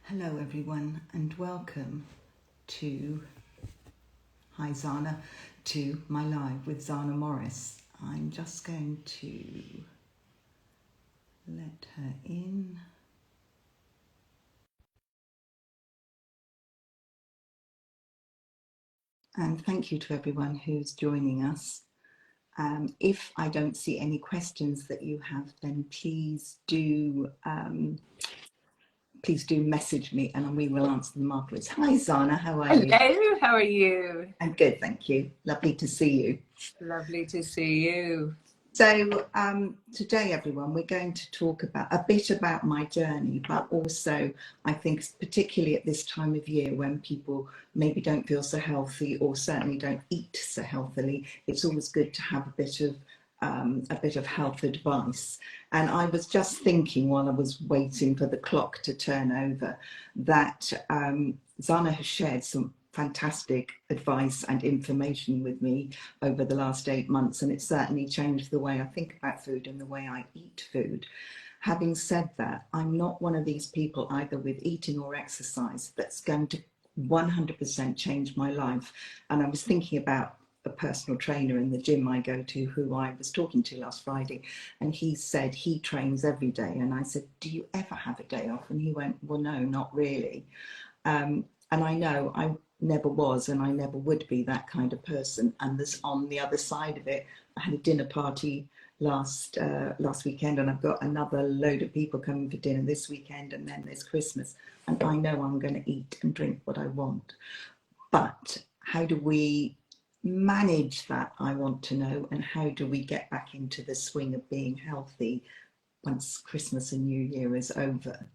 Hello everyone and welcome to, hi Zana, to my live with Zana Morris. I'm just going to let her in. And thank you to everyone who's joining us. If I don't see any questions that you have, then please do message me and we will answer them afterwards. Hi Zana, how are you? Hello, how are you? I'm good, thank you. Lovely to see you. Lovely to see you. So today, everyone, we're going to talk a bit about my journey, but also I think particularly at this time of year when people maybe don't feel so healthy or certainly don't eat so healthily, it's always good to have a bit of health advice. And I was just thinking while I was waiting for the clock to turn over that Zana has shared some fantastic advice and information with me over the last 8 months, and it certainly changed the way I think about food and the way I eat food. Having said that, I'm not one of these people either with eating or exercise that's going to 100% change my life. And I was thinking about a personal trainer in the gym I go to who I was talking to last Friday, and he said he trains every day, and I said, do you ever have a day off? And he went, well, no, not really. And I know I never was and I never would be that kind of person. And this, on the other side of it, I had a dinner party last weekend, and I've got another load of people coming for dinner this weekend, and then there's Christmas, and I know I'm going to eat and drink what I want. But how do we manage that, I want to know, and how do we get back into the swing of being healthy once Christmas and New Year is over?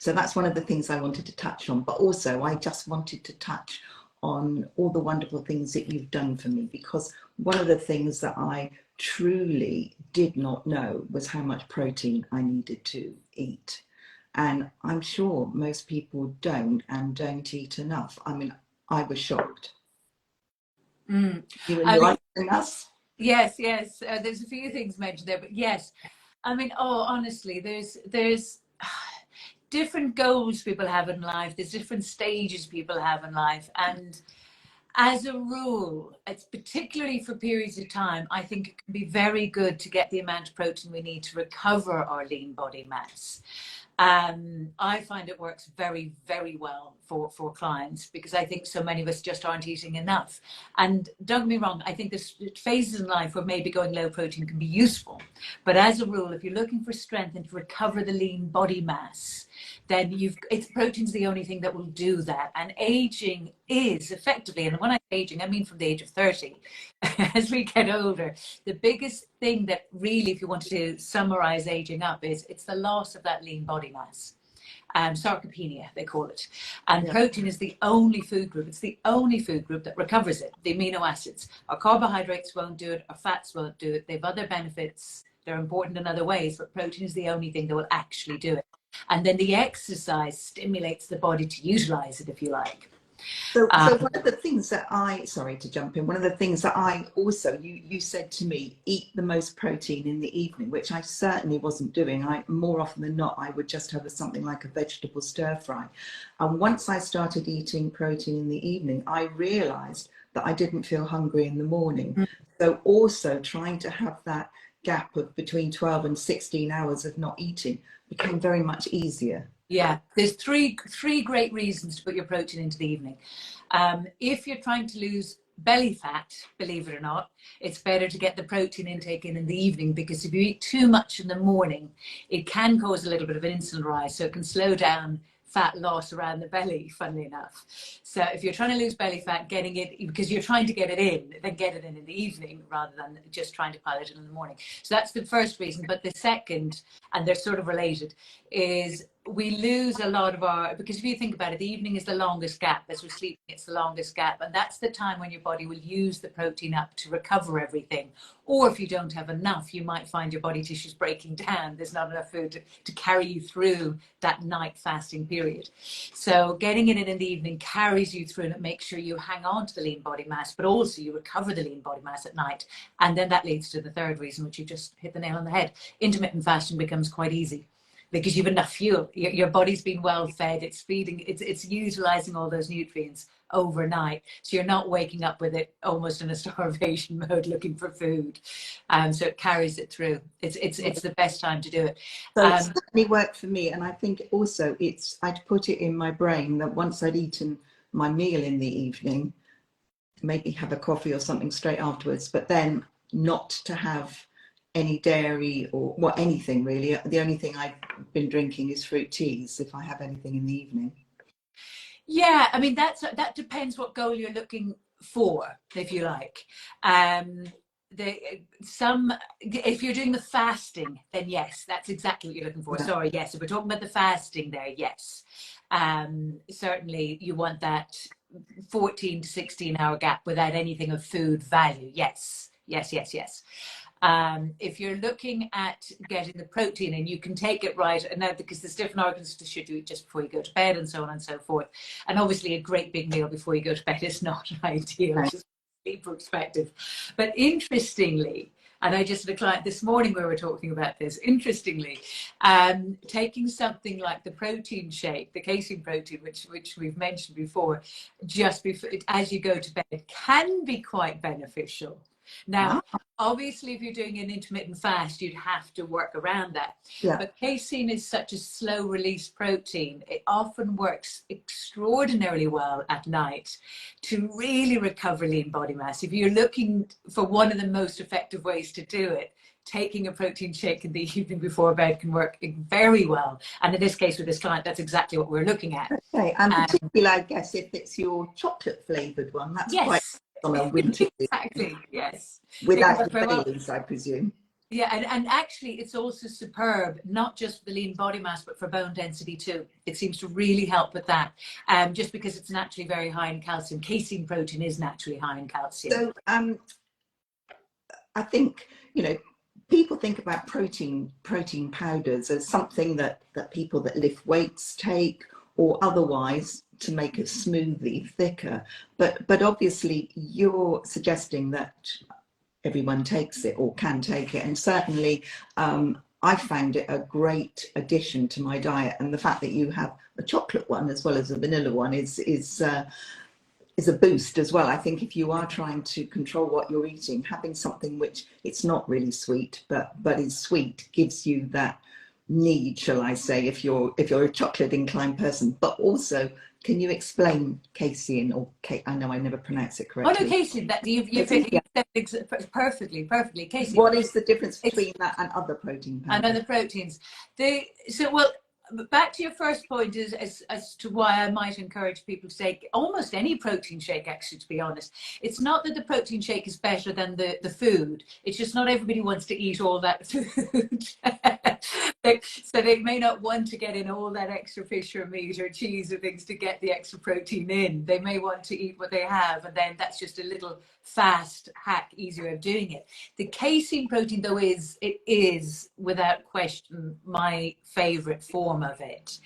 So that's one of the things I wanted to touch on, but also I just wanted to touch on all the wonderful things that you've done for me, because one of the things that I truly did not know was how much protein I needed to eat. And I'm sure most people don't eat enough. I mean, I was shocked. You like us? Yes. There's a few things mentioned there, but yes. I mean, honestly, there's different goals people have in life. There's different stages people have in life. And as a rule, it's particularly for periods of time, I think it can be very good to get the amount of protein we need to recover our lean body mass. I find it works very, very well for clients, because I think so many of us just aren't eating enough. And don't get me wrong, I think there's phases in life where maybe going low protein can be useful. But as a rule, if you're looking for strength and to recover the lean body mass, then protein's the only thing that will do that. And aging is effectively, and when I say aging, I mean from the age of 30, as we get older, the biggest thing that really, if you wanted to summarize aging up, is it's the loss of that lean body mass. Sarcopenia, they call it. And protein is the only food group, it's the only food group that recovers it, the amino acids. Our carbohydrates won't do it, our fats won't do it. They have other benefits, they're important in other ways, but protein is the only thing that will actually do it. And then the exercise stimulates the body to utilize it, if you like. So one of the things that sorry to jump in, one of the things that I also, you said to me, eat the most protein in the evening, which I certainly wasn't doing. More often than not, I would just have something like a vegetable stir fry. And once I started eating protein in the evening, I realized that I didn't feel hungry in the morning. So also trying to have that gap of between 12 and 16 hours of not eating became very much easier. Yeah, there's three great reasons to put your protein into the evening. If you're trying to lose belly fat, believe it or not, it's better to get the protein intake in the evening, because if you eat too much in the morning, it can cause a little bit of an insulin rise, so it can slow down fat loss around the belly, funnily enough. So if you're trying to lose belly fat, getting it, because you're trying to get it in, then get it in the evening rather than just trying to pile it in the morning. So that's the first reason. But the second, and they're sort of related, is we lose a lot of our, because if you think about it, the evening is the longest gap. As we're sleeping, it's the longest gap. And that's the time when your body will use the protein up to recover everything. Or if you don't have enough, you might find your body tissues breaking down. There's not enough food to carry you through that night fasting period. So getting it in the evening carries you through, and it makes sure you hang on to the lean body mass, but also you recover the lean body mass at night. And then that leads to the third reason, which you just hit the nail on the head. Intermittent fasting becomes quite easy. because you've enough fuel. Your body's been well fed. It's feeding. It's utilizing all those nutrients overnight, so you're not waking up with it almost in a starvation mode looking for food. So it carries it through. It's the best time to do it. So it certainly worked for me, and I think also I'd put it in my brain that once I'd eaten my meal in the evening, maybe have a coffee or something straight afterwards, but then not to have any dairy or anything really. The only thing I've been drinking is fruit teas if I have anything in the evening. Yeah, I mean, that depends what goal you're looking for, if you like. If you're doing the fasting, then yes, that's exactly what you're looking for. Yeah. Sorry, yes, if we're talking about the fasting there, yes. Certainly you want that 14 to 16 hour gap without anything of food value. Yes. If you're looking at getting the protein, and you can take it right now, because there's different arguments to should you eat just before you go to bed and so on and so forth. And obviously a great big meal before you go to bed is not ideal, Right. just from a sleep perspective. But interestingly, and I just had a client this morning where we were talking about this, interestingly, taking something like the protein shake, the casein protein, which we've mentioned before, just before, as you go to bed, can be quite beneficial. Now, obviously, if you're doing an intermittent fast, you'd have to work around that. Yeah. But casein is such a slow release protein. It often works extraordinarily well at night to really recover lean body mass. If you're looking for one of the most effective ways to do it, taking a protein shake in the evening before bed can work very well. And in this case with this client, that's exactly what we're looking at. Okay, and particularly, I guess, if it's your chocolate flavoured one, that's quite on a winter. Exactly, yes. Without the Baileys, I presume. Yeah, and actually it's also superb, not just for the lean body mass, but for bone density too. It seems to really help with that, just because it's naturally very high in calcium. Casein protein is naturally high in calcium. So I think, people think about protein powders as something that people that lift weights take, or otherwise to make a smoothie thicker. But obviously you're suggesting that everyone takes it or can take it. And certainly I found it a great addition to my diet. And the fact that you have a chocolate one as well as a vanilla one is a boost as well. I think if you are trying to control what you're eating, having something which it's not really sweet, but is sweet, gives you that need, shall I say, if you're a chocolate inclined person. But also, can you explain casein, or I know I never pronounce it correctly. Oh no, casein, that you've said perfectly. Casein. What is the difference between that and other protein powders? And other proteins. Back to your first point is as to why I might encourage people to take almost any protein shake, actually, to be honest. It's not that the protein shake is better than the food. It's just not everybody wants to eat all that food. So they may not want to get in all that extra fish or meat or cheese or things to get the extra protein in. They may want to eat what they have, and then that's just a little fast hack, easier of doing it. The casein protein, though, is without question my favorite form of it.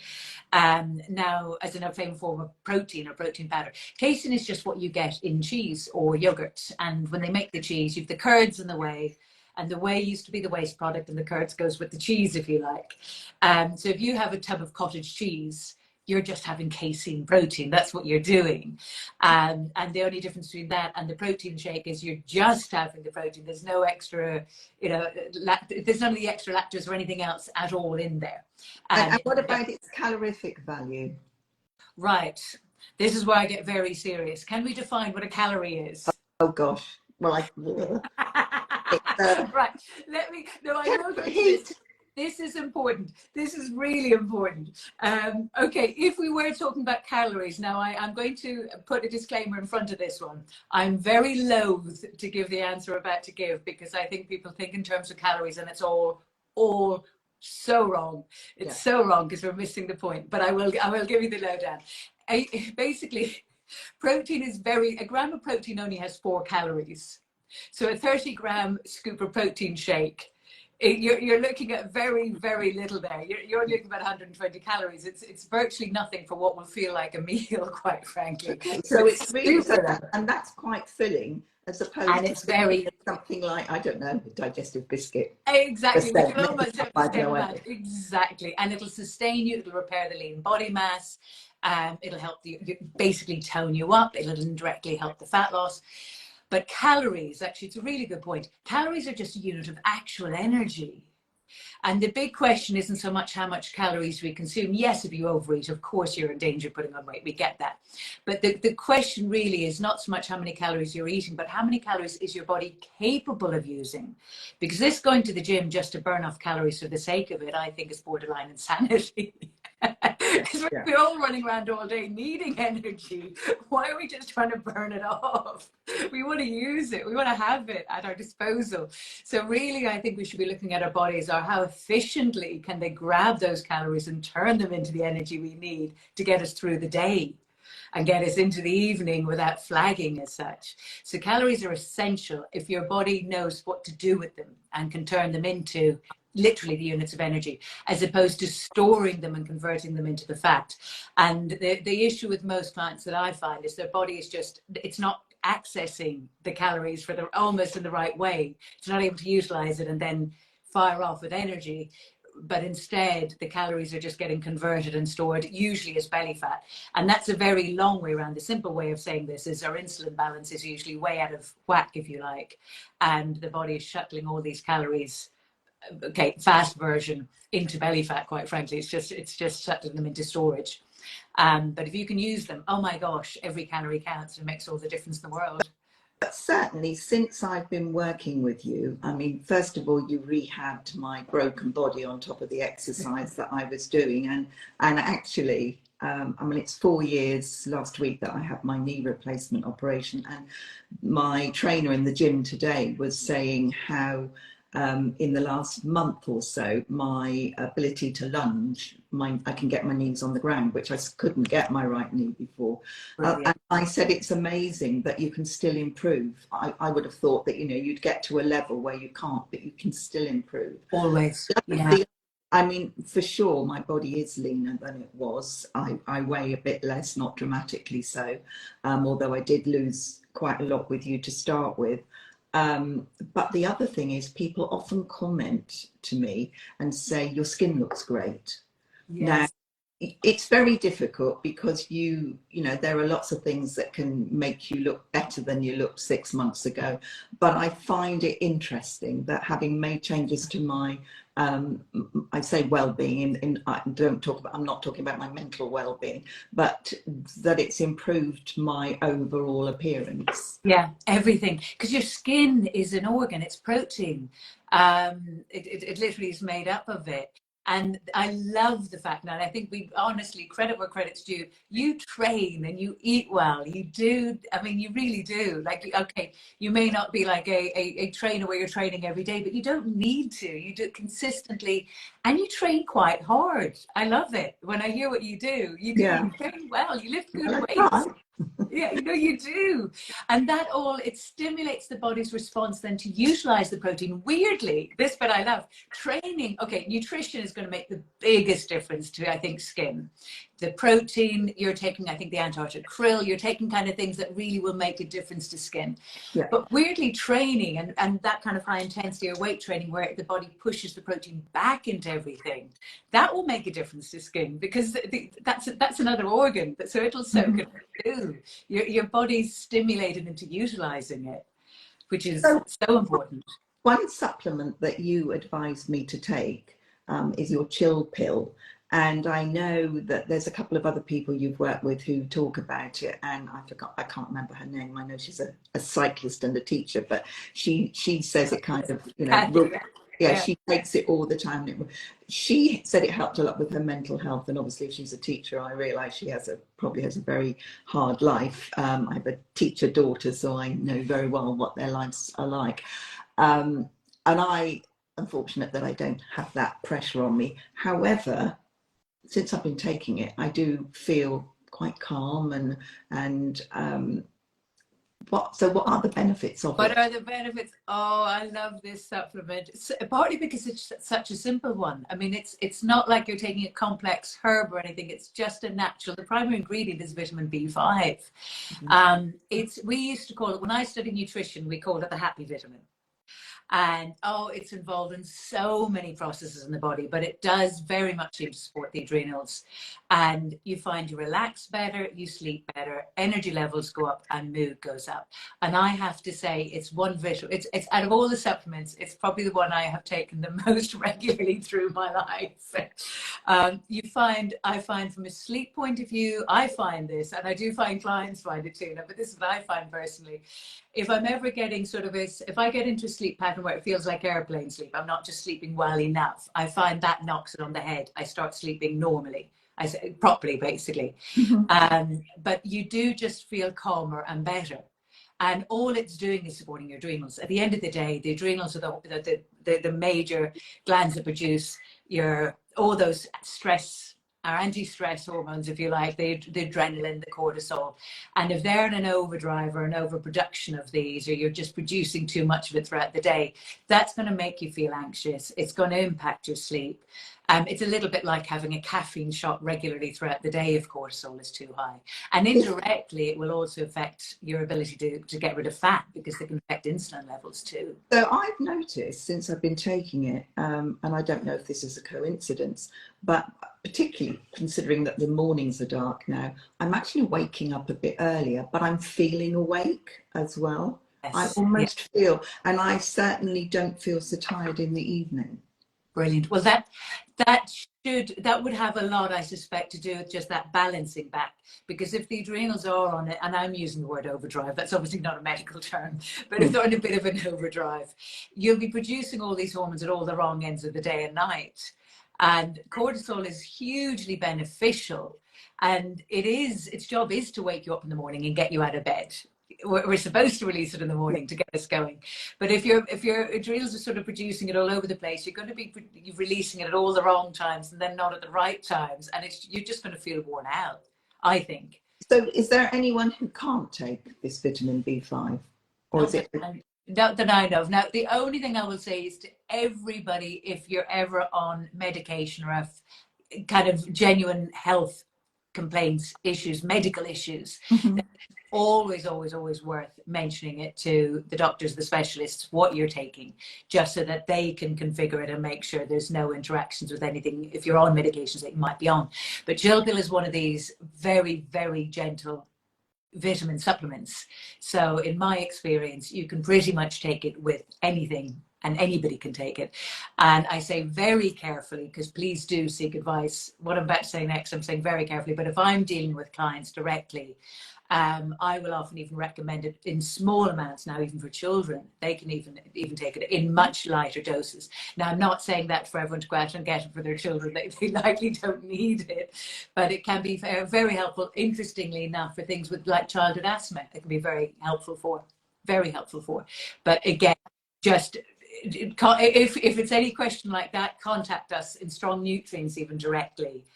Now, as in a favorite form of protein or protein powder. Casein is just what you get in cheese or yogurt. And when they make the cheese, you've the curds in the whey. And the whey used to be the waste product, and the curds goes with the cheese, if you like. So if you have a tub of cottage cheese, you're just having casein protein. That's what you're doing. And the only difference between that and the protein shake is you're just having the protein. There's no extra, there's none of the extra lactose or anything else at all in there. And what about its calorific value? Right. This is where I get very serious. Can we define what a calorie is? Oh gosh. Well, right. I know this is important. This is really important. Okay, if we were talking about calories, now I'm going to put a disclaimer in front of this one. I'm very loath to give the answer I'm about to give, because I think people think in terms of calories, and it's all so wrong. It's so wrong, because we're missing the point. But I will give you the lowdown. Basically, protein is a gram of protein only has 4 calories. So a 30-gram scoop of protein shake You're looking at very, very little there. You're looking at 120 calories. It's virtually nothing for what will feel like a meal, quite frankly. Okay, so it's really, super, and that's quite filling, as opposed and to it's very something like, I don't know, a digestive biscuit. exactly. We can almost have the I've same no amount. idea. Exactly, and it'll sustain you. It'll repair the lean body mass. It'll help you basically tone you up. It'll indirectly help the fat loss. But calories, actually, it's a really good point. Calories are just a unit of actual energy. And the big question isn't so much how much calories we consume. Yes, if you overeat, of course, you're in danger of putting on weight. We get that. But the question really is not so much how many calories you're eating, but how many calories is your body capable of using? Because this going to the gym just to burn off calories for the sake of it, I think is borderline insanity. Because we're all running around all day needing energy. Why are we just trying to burn it off? We want to use it. We want to have it at our disposal. So really, I think we should be looking at our bodies, or how efficiently can they grab those calories and turn them into the energy we need to get us through the day and get us into the evening without flagging as such. So calories are essential if your body knows what to do with them and can turn them into literally the units of energy, as opposed to storing them and converting them into the fat. And the issue with most clients that I find is their body is just, it's not accessing the calories for the almost in the right way. It's not able to utilize it and then fire off with energy, but instead the calories are just getting converted and stored, usually as belly fat. And that's a very long way around. The simple way of saying this is our insulin balance is usually way out of whack, if you like, and the body is shuttling all these calories, okay, fast version, into belly fat. Quite frankly, it's just shuttling them into storage. But if you can use them, oh my gosh, every calorie counts and makes all the difference in the world. But certainly, since I've been working with you, I mean, first of all, you rehabbed my broken body on top of the exercise that I was doing, and actually, I mean, it's 4 years last week that I had my knee replacement operation, and my trainer in the gym today was saying how in the last month or so, my ability to lunge, I can get my knees on the ground, which I couldn't get my right knee before. And I said, it's amazing that you can still improve. I would have thought that, you know, you'd get to a level where you can't, but you can still improve. Always, yeah. I mean, for sure, my body is leaner than it was. I weigh a bit less, not dramatically so, although I did lose quite a lot with you to start with. But the other thing is, people often comment to me and say, your skin looks great. Yes. Now, it's very difficult because you know, there are lots of things that can make you look better than you looked 6 months ago. But I find it interesting that having made changes to my, I say well-being, I'm not talking about my mental well-being, but that it's improved my overall appearance. Yeah, everything. Because your skin is an organ, it's protein. It literally is made up of it. And I love the fact now, and I think we honestly, credit where credit's due, you train and you eat well. You do, I mean, you really do. Like, okay, you may not be like a trainer where you're training every day, but you don't need to. You do it consistently and you train quite hard. I love it. When I hear what you do, you train well, you lift good weights. Yeah, you know, you do. And that all, it stimulates the body's response then to utilize the protein. Weirdly, this bit I love, training, okay, nutrition is going to make the biggest difference to, I think, skin. The protein, you're taking, I think, the Antarctic krill, you're taking kind of things that really will make a difference to skin. Yeah. But weirdly, training and that kind of high intensity or weight training where the body pushes the protein back into everything, that will make a difference to skin, because that's another organ. So it'll soak it too. Your body's stimulated into utilizing it, which is so important. one supplement that you advised me to take is your chill pill. And I know that there's a couple of other people you've worked with who talk about it, and I can't remember her name. I know she's a cyclist and a teacher, but she says it kind of, you know, she takes it all the time. She said it helped a lot with her mental health, and obviously if she's a teacher, I realise she probably has a very hard life. I have a teacher daughter, so I know very well what their lives are like. And I'm fortunate that I don't have that pressure on me. However, since I've been taking it, I do feel quite calm and What are the benefits of What it? are the benefits? Oh, I love this supplement. Partly because it's such a simple one. I mean, it's not like you're taking a complex herb or anything. It's just a natural. The primary ingredient is vitamin B5. We used to call it, when I studied nutrition, we called it the happy vitamin. And oh, it's involved in so many processes in the body, but it does very much seem to support the adrenals. And you find you relax better, you sleep better, energy levels go up, and mood goes up. And I have to say, it's one visual. It's out of all the supplements, it's probably the one I have taken the most regularly through my life. I find from a sleep point of view, I find this, and I do find clients find it too. But this is what I find personally. If I'm ever getting if I get into a sleep pattern where it feels like airplane sleep, I'm not just sleeping well enough, I find that knocks it on the head. I start sleeping normally, properly, basically. But you do just feel calmer and better. And all it's doing is supporting your adrenals. At the end of the day, the adrenals are the major glands that produce all those our anti-stress hormones, if you like, the adrenaline, the cortisol. And if they're in an overdrive or an overproduction of these, or you're just producing too much of it throughout the day, that's going to make you feel anxious. It's going to impact your sleep. It's a little bit like having a caffeine shot regularly throughout the day if cortisol is too high. And indirectly, it will also affect your ability to get rid of fat, because they can affect insulin levels too. So I've noticed since I've been taking it, and I don't know if this is a coincidence, but particularly considering that the mornings are dark now, I'm actually waking up a bit earlier, but I'm feeling awake as well. Yes. I almost feel, and I certainly don't feel so tired in the evening. Brilliant. Well, that would have a lot, I suspect, to do with just that balancing back. Because if the adrenals are on it, and I'm using the word overdrive, that's obviously not a medical term, but if they're on a bit of an overdrive, you'll be producing all these hormones at all the wrong ends of the day and night. And cortisol is hugely beneficial, and its job is to wake you up in the morning and get you out of bed. We're supposed to release it in the morning to get us going. But if your adrenals are sort of producing it all over the place, you're going to be releasing it at all the wrong times and then not at the right times. And you're just going to feel worn out, I think. So is there anyone who can't take this vitamin B5? Or is it? Not that I know of. Now, the only thing I will say is to everybody, if you're ever on medication or have kind of genuine health complaints, medical issues, always worth mentioning it to the doctors, the specialists, what you're taking, just so that they can configure it and make sure there's no interactions with anything if you're on medications that you might be on. But Gilpil is one of these very, very gentle vitamin supplements. So in my experience, you can pretty much take it with anything, and anybody can take it. And I say very carefully, because please do seek advice. What I'm about to say next, I'm saying very carefully, but if I'm dealing with clients directly, I will often even recommend it in small amounts now, even for children. They can even take it in much lighter doses. Now, I'm not saying that for everyone to go out and get it for their children. They likely don't need it, but it can be very helpful, interestingly enough, for things with like childhood asthma. It can be very helpful for. But again, just if it's any question like that, contact us in Strong Nutrients even directly.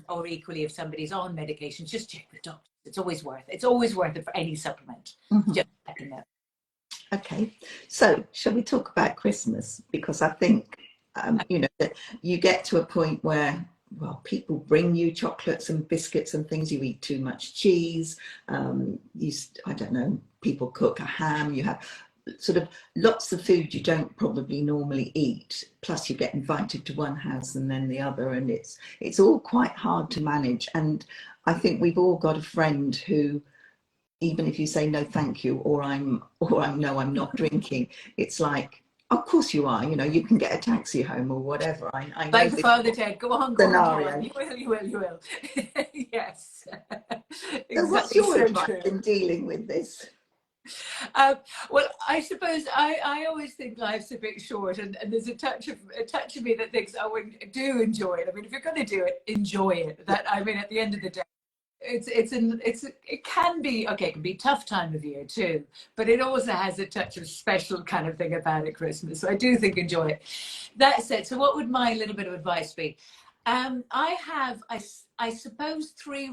Or equally, if somebody's on medication, just check the doctor. It's always worth it for any supplement. Just let them know. Okay, so shall we talk about Christmas? Because I think that you get to a point where, well, people bring you chocolates and biscuits and things. You eat too much cheese. I don't know, people cook a ham. You have sort of lots of food you don't probably normally eat, plus you get invited to one house and then the other, and it's all quite hard to manage. And I think we've all got a friend who, even if you say no thank you, or I'm not drinking, it's like, of course you are, you can get a taxi home or whatever. I know like Father Ted, go on. You will. Yes. Exactly. So what's your advice in dealing with this? Well, I suppose I always think life's a bit short, and there's a touch of me that thinks, oh, do enjoy it. I mean, if you're going to do it, enjoy it. At the end of the day, it can be okay. It can be a tough time of year too, but it also has a touch of special kind of thing about it, Christmas. So I do think enjoy it. That said, so what would my little bit of advice be? I have, I suppose, three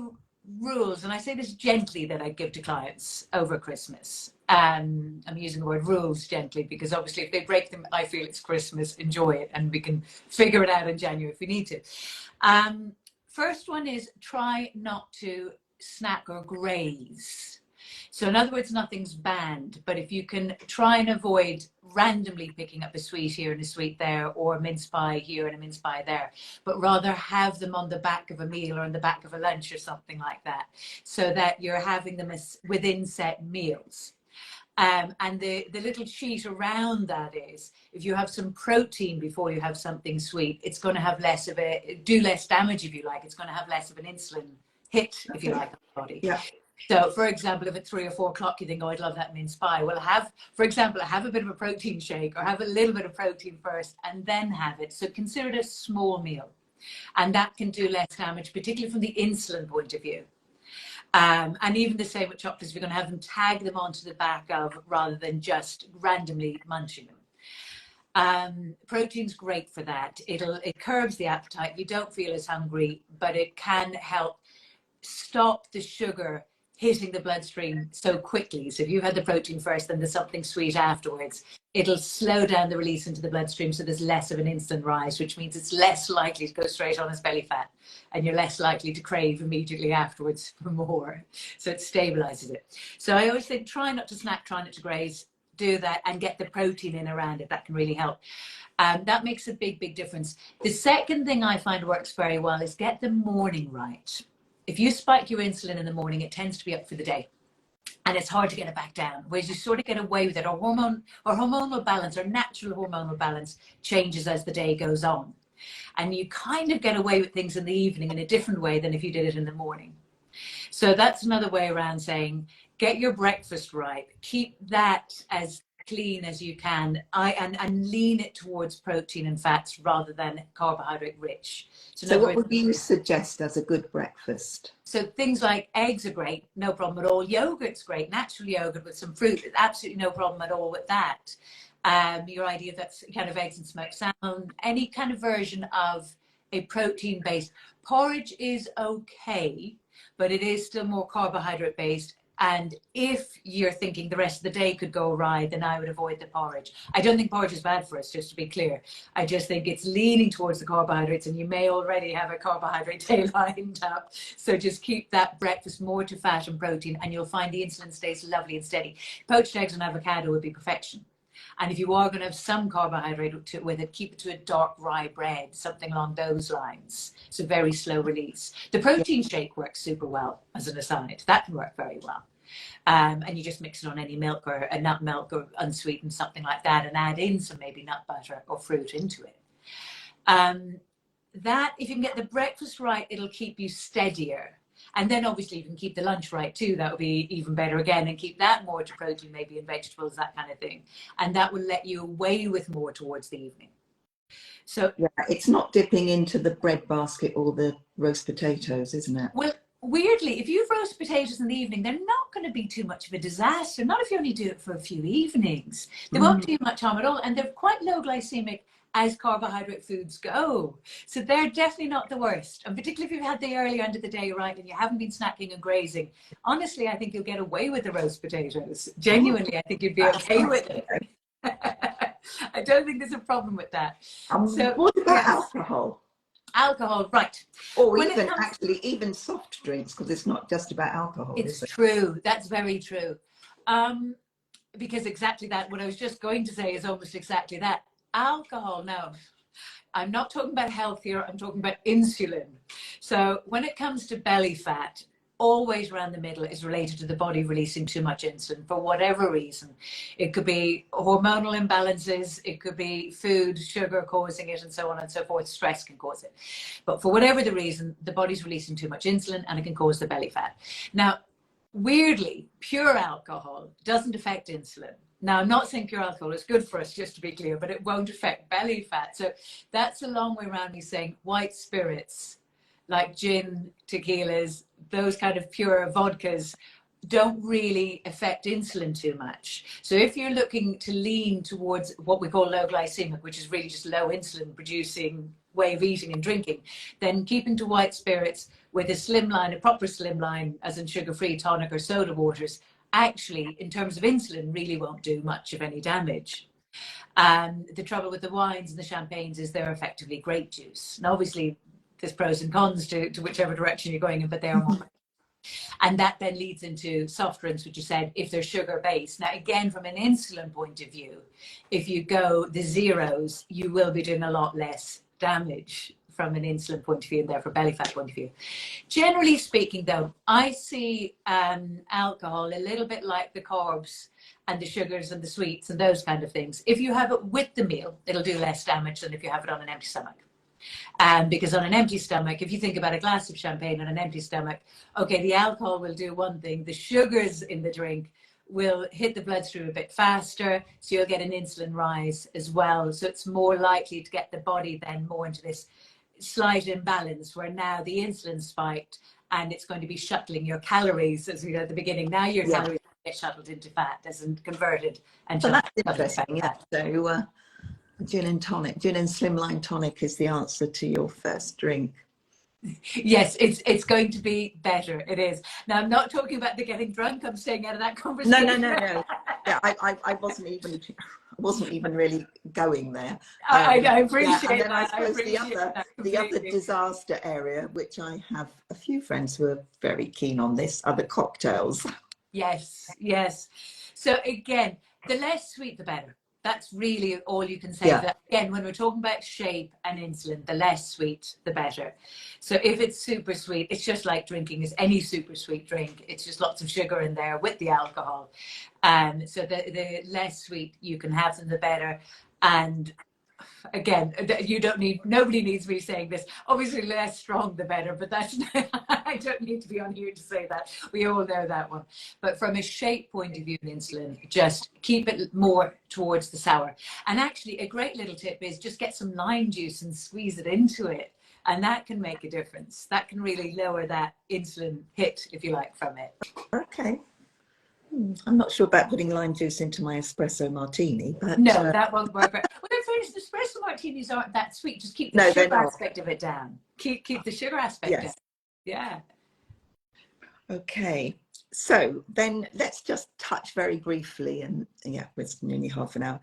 rules, and I say this gently, that I give to clients over Christmas. I'm using the word rules gently because obviously if they break them, I feel it's Christmas, enjoy it, and we can figure it out in January if we need to. First one is try not to snack or graze. So in other words, nothing's banned, but if you can try and avoid randomly picking up a sweet here and a sweet there, or a mince pie here and a mince pie there, but rather have them on the back of a meal or on the back of a lunch or something like that, so that you're having them as within set meals. And the little cheat around that is, if you have some protein before you have something sweet, it's going to have less of do less damage, if you like. It's going to have less of an insulin hit, if you like, on the body. Yeah. So, for example, if at 3 or 4 o'clock you think, oh, I'd love that mince pie, well, for example, have a bit of a protein shake, or have a little bit of protein first and then have it. So consider it a small meal. And that can do less damage, particularly from the insulin point of view. And even the same with chocolates, we're going to have them tag them onto the back of, rather than just randomly munching them. Protein's great for that. It curbs the appetite. You don't feel as hungry, but it can help stop the sugar hitting the bloodstream so quickly. So if you had the protein first, then there's something sweet afterwards, it'll slow down the release into the bloodstream, so there's less of an instant rise, which means it's less likely to go straight on as belly fat, and you're less likely to crave immediately afterwards for more. So it stabilizes it. So I always think, try not to snack, try not to graze, do that, and get the protein in around it. That can really help. That makes a big difference. The second thing I find works very well is get the morning right. If you spike your insulin in the morning, it tends to be up for the day, and it's hard to get it back down. Whereas you sort of get away with it. Our hormonal balance, our natural hormonal balance, changes as the day goes on, and you kind of get away with things in the evening in a different way than if you did it in the morning. So that's another way around saying, get your breakfast right, keep that as clean as you can, and lean it towards protein and fats rather than carbohydrate rich. So what would you suggest as a good breakfast? So things like eggs are great, no problem at all. Yogurt's great, natural yogurt with some fruit, absolutely no problem at all with that. Your idea of that kind of eggs and smoked salmon, any kind of version of a protein based. Porridge is okay, but it is still more carbohydrate based. And if you're thinking the rest of the day could go awry, then I would avoid the porridge. I don't think porridge is bad for us, just to be clear. I just think it's leaning towards the carbohydrates, and you may already have a carbohydrate day lined up. So just keep that breakfast more to fat and protein, and you'll find the insulin stays lovely and steady. Poached eggs and avocado would be perfection. And if you are going to have some carbohydrate with it, keep it to a dark rye bread, something along those lines. So very slow release. The protein shake works super well, as an aside. That can work very well. And you just mix it on any milk, or a nut milk, or unsweetened, something like that, and add in some maybe nut butter or fruit into it. That, if you can get the breakfast right, it'll keep you steadier. And then obviously you can keep the lunch right too. That would be even better again, and keep that more to protein, maybe in vegetables, that kind of thing. And that will let you away with more towards the evening. So yeah, it's not dipping into the bread basket or the roast potatoes, isn't it? Well, weirdly, if you roast potatoes in the evening, they're not going to be too much of a disaster. Not if you only do it for a few evenings. They won't do much harm at all. And they're quite low glycemic as carbohydrate foods go. So they're definitely not the worst. And particularly if you've had the early end of the day right and you haven't been snacking and grazing, honestly, I think you'll get away with the roast potatoes. Genuinely, I think you'd be okay with it. I don't think there's a problem with that. So what about alcohol? Alcohol, right. Or even soft drinks, because it's not just about alcohol. It's true. That's very true. Because exactly that, what I was just going to say is almost exactly that. Alcohol, no, I'm not talking about health here, I'm talking about insulin. So when it comes to belly fat, always around the middle is related to the body releasing too much insulin for whatever reason. It could be hormonal imbalances, it could be food, sugar causing it, and so on and so forth. Stress can cause it. But for whatever the reason, the body's releasing too much insulin, and it can cause the belly fat. Now, weirdly, pure alcohol doesn't affect insulin. Now, I'm not saying pure alcohol is good for us, just to be clear, but it won't affect belly fat. So that's a long way around me saying white spirits, like gin, tequilas, those kind of pure vodkas, don't really affect insulin too much. So if you're looking to lean towards what we call low glycemic, which is really just low insulin producing way of eating and drinking, then keeping to white spirits with a slimline, a proper slimline, as in sugar-free tonic or soda waters, actually, in terms of insulin, really won't do much of any damage. The trouble with the wines and the champagnes is they're effectively grape juice. Now, obviously, there's pros and cons to whichever direction you're going in, but they are more. And that then leads into soft drinks, which you said, if they're sugar-based. Now, again, from an insulin point of view, if you go the zeros, you will be doing a lot less damage from an insulin point of view and therefore belly fat point of view. Generally speaking, though, I see alcohol a little bit like the carbs and the sugars and the sweets and those kind of things. If you have it with the meal, it'll do less damage than if you have it on an empty stomach. Because on an empty stomach, if you think about a glass of champagne on an empty stomach, okay, the alcohol will do one thing. The sugars in the drink will hit the bloodstream a bit faster, so you'll get an insulin rise as well. So it's more likely to get the body then more into this slight imbalance where now the insulin spiked and it's going to be shuttling your calories, as we know at the beginning. Now your calories get shuttled into fat, isn't converted. And so that's interesting, yeah. So gin and slimline tonic is the answer to your first drink. Yes, it's going to be better. It is. Now, I'm not talking about the getting drunk. I'm staying out of that conversation. No. Yeah, I wasn't even really going there. I appreciate and then that. I suppose the other disaster area, which I have a few friends who are very keen on this, are the cocktails. Yes. So again, the less sweet, the better. That's really all you can say. Yeah. That, again, when we're talking about shape and insulin, the less sweet, the better. So if it's super sweet, it's just like drinking as any super sweet drink. It's just lots of sugar in there with the alcohol. So the less sweet you can have them, the better. And again, nobody needs me saying this. Obviously, less strong, the better, but that's, I don't need to be on here to say that. We all know that one. But from a shape point of view in insulin, just keep it more towards the sour. And actually, a great little tip is just get some lime juice and squeeze it into it. And that can make a difference. That can really lower that insulin hit, if you like, from it. Okay. I'm not sure about putting lime juice into my espresso martini, but no, that won't work. Well, first, espresso martinis aren't that sweet. Just keep the sugar aspect of it down. Keep the sugar aspect down. Yeah. Okay. So then let's just touch very briefly, and it's nearly half an hour.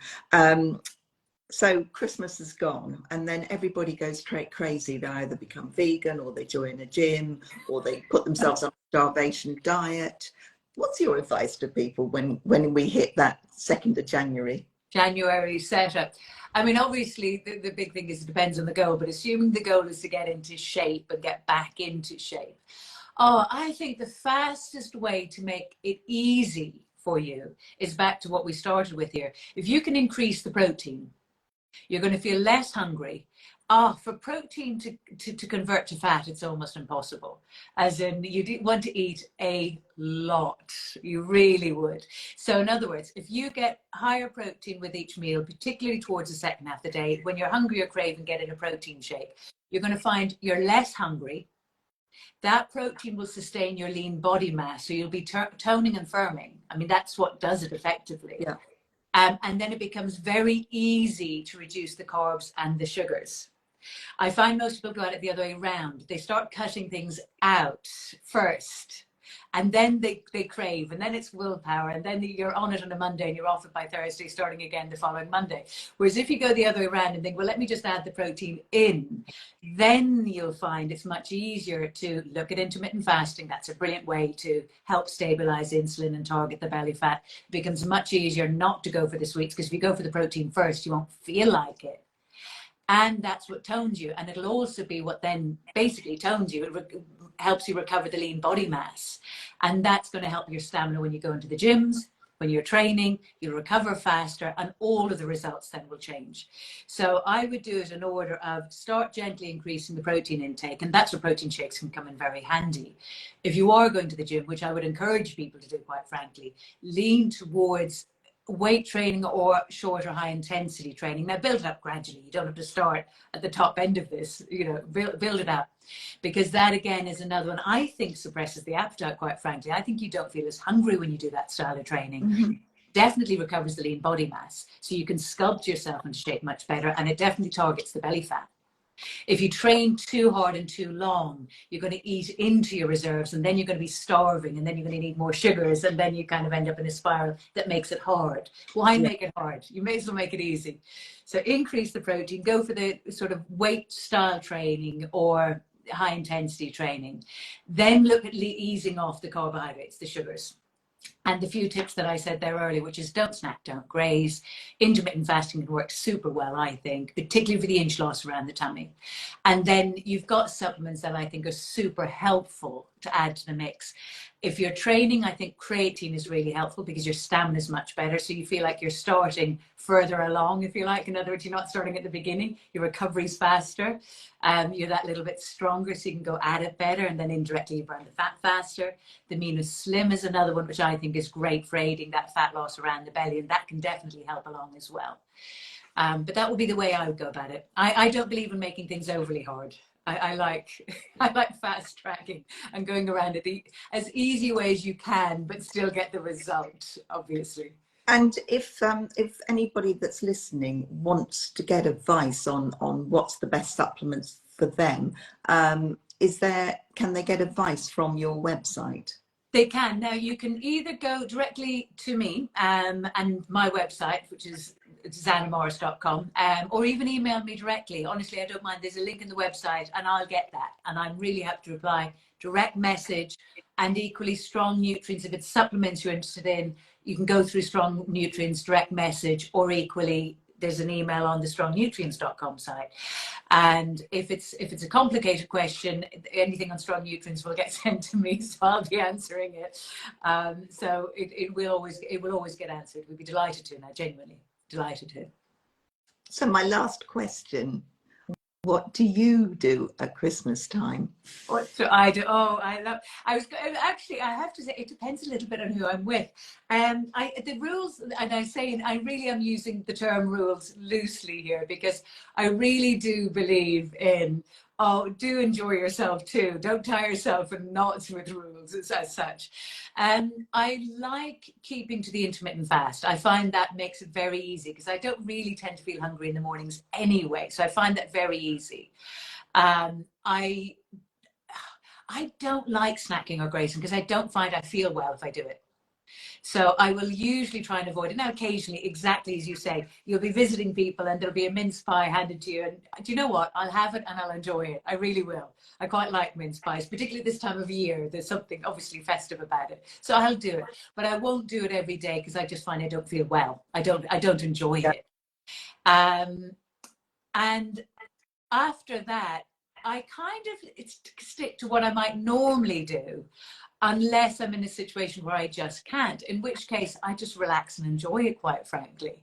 So Christmas is gone, and then everybody goes crazy. They either become vegan, or they join a gym, or they put themselves on a starvation diet. What's your advice to people when we hit that 2nd of January? January setup. I mean, obviously, the big thing is it depends on the goal, but assuming the goal is to get into shape and get back into shape. I think the fastest way to make it easy for you is back to what we started with here. If you can increase the protein, you're going to feel less hungry. For protein to convert to fat, it's almost impossible. As in, you want to eat a lot. You really would. So in other words, if you get higher protein with each meal, particularly towards the second half of the day, when you're hungry or craving, get in a protein shake. You're going to find you're less hungry. That protein will sustain your lean body mass. So you'll be toning and firming. I mean, that's what does it effectively. Yeah. And then it becomes very easy to reduce the carbs and the sugars. I find most people go at it the other way around. They start cutting things out first, and then they crave, and then it's willpower, and then you're on it on a Monday and you're off it by Thursday, starting again the following Monday. Whereas if you go the other way around and think, well, let me just add the protein in, then you'll find it's much easier to look at intermittent fasting. That's a brilliant way to help stabilize insulin and target the belly fat. It becomes much easier not to go for the sweets, because if you go for the protein first, you won't feel like it. And that's what tones you. And it'll also be what then basically tones you. It helps you recover the lean body mass. And that's going to help your stamina when you go into the gyms, when you're training, you'll recover faster, and all of the results then will change. So I would do it in order of start gently increasing the protein intake. And that's where protein shakes can come in very handy. If you are going to the gym, which I would encourage people to do, quite frankly, lean towards weight training or short or high intensity training. Now build it up gradually. You don't have to start at the top end of this, build it up, because that again is another one I think suppresses the appetite, quite frankly. I think you don't feel as hungry when you do that style of training. Mm-hmm. Definitely recovers the lean body mass, so you can sculpt yourself into shape much better, and it definitely targets the belly fat. If you train too hard and too long, you're going to eat into your reserves, and then you're going to be starving, and then you're going to need more sugars, and then you kind of end up in a spiral that makes it hard. Why make it hard? You may as well make it easy. So increase the protein, go for the sort of weight style training or high intensity training. Then look at easing off the carbohydrates, the sugars. And the few tips that I said there earlier, which is don't snack, don't graze. Intermittent fasting can work super well, I think, particularly for the inch loss around the tummy. And then you've got supplements that I think are super helpful to add to the mix. If you're training, I think creatine is really helpful because your stamina is much better. So you feel like you're starting further along, if you like. In other words, you're not starting at the beginning. Your recovery's faster. You're that little bit stronger, so you can go at it better, and then indirectly you burn the fat faster. The Amino Slim is another one, which I think is great for aiding that fat loss around the belly, and that can definitely help along as well. But that would be the way I would go about it. I don't believe in making things overly hard. I like fast tracking and going around it as easy way as you can, but still get the result, obviously. And if anybody that's listening wants to get advice on what's the best supplements for them, can they get advice from your website? They can. Now you can either go directly to me and my website, which is zanamorris.com, or even email me directly. Honestly, I don't mind. There's a link in the website and I'll get that. And I'm really happy to reply. Direct message, and equally strong nutrients. If it's supplements you're interested in, you can go through strong nutrients, direct message, or equally there's an email on the strongnutrients.com site. And if it's a complicated question, anything on strong nutrients will get sent to me, so I'll be answering it. So it will always get answered. We'd be delighted to now, genuinely delighted to. So my last question, what do you do at Christmas time? What do I do? Oh, I have to say, it depends a little bit on who I'm with. The rules, and I really am using the term rules loosely here, because I really do believe in, do enjoy yourself too. Don't tie yourself in knots with rules as such. I like keeping to the intermittent fast. I find that makes it very easy because I don't really tend to feel hungry in the mornings anyway. So I find that very easy. I don't like snacking or grazing because I don't find I feel well if I do it. So I will usually try and avoid it. Now, occasionally, exactly as you say, you'll be visiting people and there'll be a mince pie handed to you. And do you know what? I'll have it and I'll enjoy it. I really will. I quite like mince pies, particularly this time of year. There's something obviously festive about it. So I'll do it. But I won't do it every day because I just find I don't feel well. I don't enjoy it. And after that, I kind of stick to what I might normally do, unless I'm in a situation where I just can't, in which case I just relax and enjoy it, quite frankly.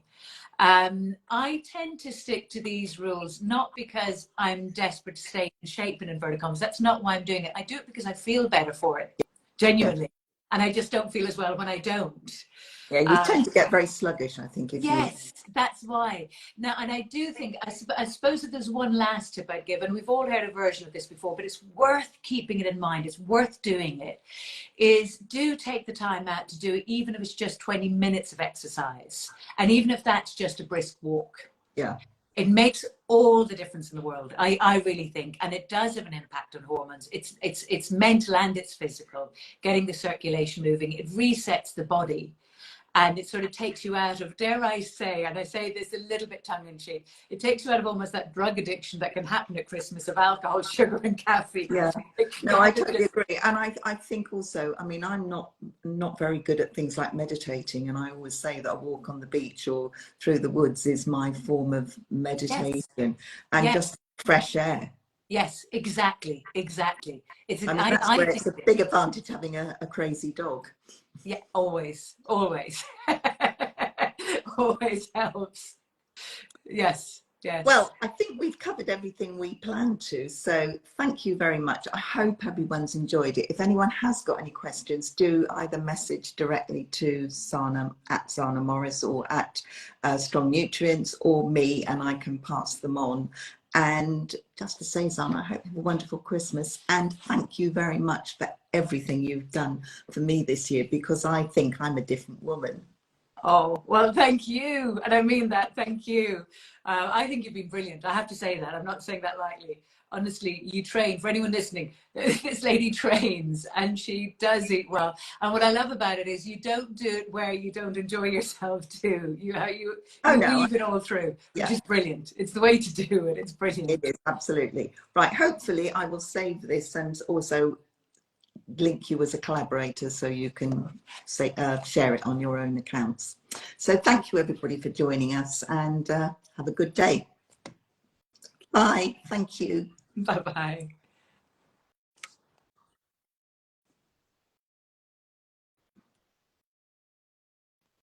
I tend to stick to these rules, not because I'm desperate to stay in shape, in inverted commas. That's not why I'm doing it. I do it because I feel better for it, genuinely. And I just don't feel as well when I don't. Yeah, you tend to get very sluggish, I think. Yes, that's why. Now, and I do think, I suppose that there's one last tip I'd give, and we've all heard a version of this before, but it's worth keeping it in mind. It's worth doing it, is do take the time out to do it, even if it's just 20 minutes of exercise. And even if that's just a brisk walk. Yeah. It makes all the difference in the world, I really think. And it does have an impact on hormones. It's mental and it's physical, getting the circulation moving. It resets the body. And it sort of takes you out of, dare I say, and I say this a little bit tongue-in-cheek, it takes you out of almost that drug addiction that can happen at Christmas of alcohol, sugar and caffeine. Yeah, no, I totally agree. And I think also, I mean, I'm not very good at things like meditating. And I always say that a walk on the beach or through the woods is my form of meditation. Yes. And just fresh air. Yes, exactly. It's a big advantage having a crazy dog. Yeah, always always helps. Yes. Well, I think we've covered everything we planned to, so thank you very much. I hope everyone's enjoyed it. If anyone has got any questions, do either message directly to Zana at Zana Morris or at Strong Nutrients, or me, and I can pass them on. And just to say, Zana, I hope you have a wonderful Christmas, and thank you very much for everything you've done for me this year, because I think I'm a different woman. Oh, well, thank you. And I mean that. Thank you. I think you've been brilliant. I have to say that. I'm not saying that lightly. Honestly, you train. For anyone listening, this lady trains and she does eat well. And what I love about it is you don't do it where you don't enjoy yourself too. You Oh no, weave it all through, which yeah, is brilliant. It's the way to do it. It's brilliant. it is absolutely right. Hopefully, I will save this and also link you as a collaborator so you can say, share it on your own accounts. So thank you everybody for joining us, and have a good day. Bye. Thank you. Bye-bye.